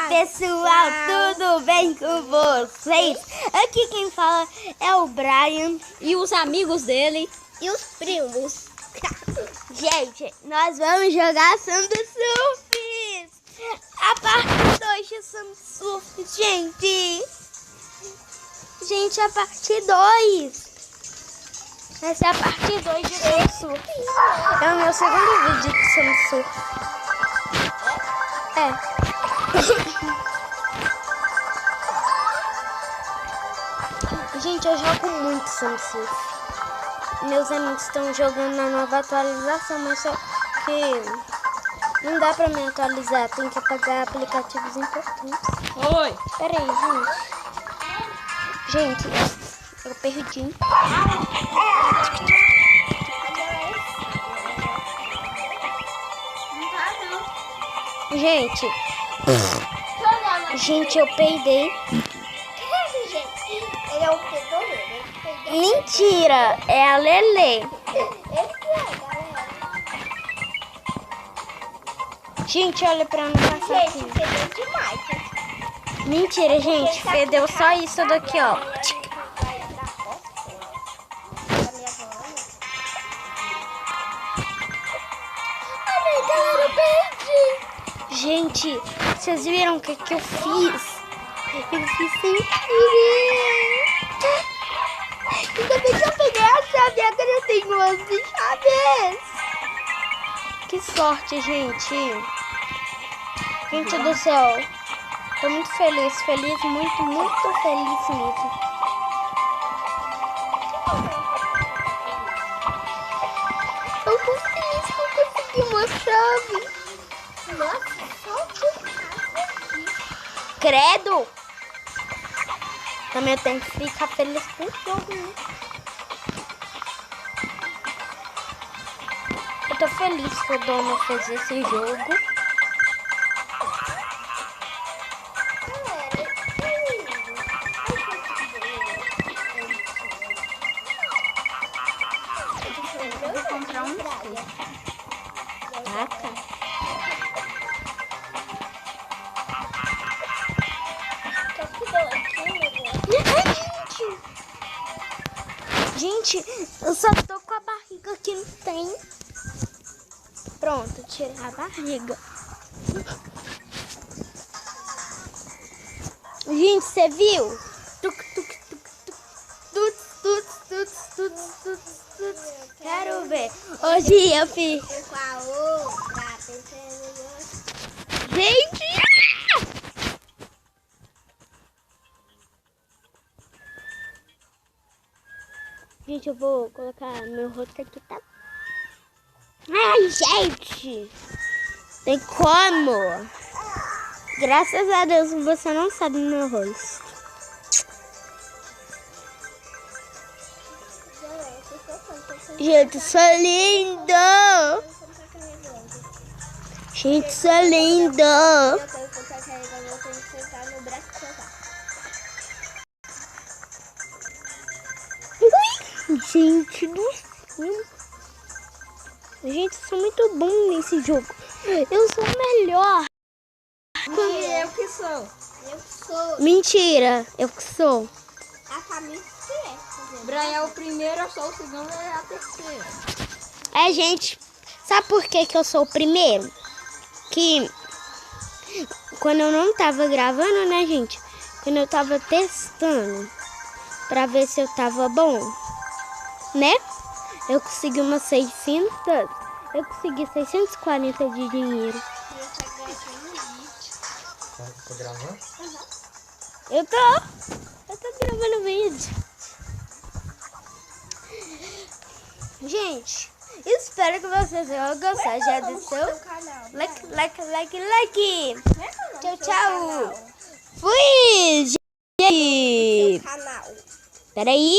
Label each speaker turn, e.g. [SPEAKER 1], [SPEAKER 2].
[SPEAKER 1] pessoal, tudo bem com vocês? Aqui quem fala é o Brian
[SPEAKER 2] e os amigos dele
[SPEAKER 1] e os primos. Gente, nós vamos jogar Samba Surf, a parte 2 de Samba Surf, gente, a parte 2. Essa é a parte 2 de Samba Surf. É o meu segundo vídeo de Samba Surf. Gente, eu jogo muito Samba Surf. Meus amigos estão jogando na nova atualização, mas só que não dá pra me atualizar. Tem que pagar aplicativos importantes.
[SPEAKER 2] Oi.
[SPEAKER 1] Pera aí, gente. Gente, eu perdi. Gente, eu peidei.
[SPEAKER 3] Ele é o peidor.
[SPEAKER 1] Mentira, é a Lelê. Gente, olha pra não passar aqui.
[SPEAKER 3] Gente, fedeu demais.
[SPEAKER 1] Mentira, gente, fedeu só isso daqui, ó. Gente, vocês viram o que eu fiz? Eu fiz sem querer. Ainda bem que eu peguei a chave, agora eu tenho 11 chaves. Que sorte, gente. Gente do céu. Tô muito feliz, muito, muito feliz mesmo. Eu consegui uma chave.
[SPEAKER 3] Nossa, só que
[SPEAKER 1] Credo! Também eu tenho que ficar feliz com o jogo, né? Eu tô feliz que o dono fez esse jogo.
[SPEAKER 2] Eu vou comprar um
[SPEAKER 1] Gente, eu só tô com a barriga que não tem. Pronto, tirei a barriga. Gente, você viu? Quero ver. Hoje eu fiz. Gente! Gente, eu vou colocar meu rosto aqui, tá? Ai, gente! Tem como? Graças a Deus você não sabe meu rosto. Gente, sou lindo! Gente, sou lindo! Gente do céu. Gente, eu sou muito bom nesse jogo. Eu sou o melhor.
[SPEAKER 2] Eu que sou.
[SPEAKER 3] eu sou.
[SPEAKER 1] Mentira, eu que sou.
[SPEAKER 3] A família que é.
[SPEAKER 2] Brian é o primeiro, eu sou o segundo e a terceira.
[SPEAKER 1] Gente, sabe por que eu sou o primeiro? Que quando eu não tava gravando, né, gente? Quando eu tava testando pra ver se eu tava bom, né? Eu consegui umas 600. Eu consegui 640 de dinheiro.
[SPEAKER 4] Tá gravando?
[SPEAKER 1] Eu tô gravando vídeo. Gente, espero que vocês tenham gostado. Já deixou? Like. Tchau. Fui, gente.
[SPEAKER 3] Canal.
[SPEAKER 1] Peraí.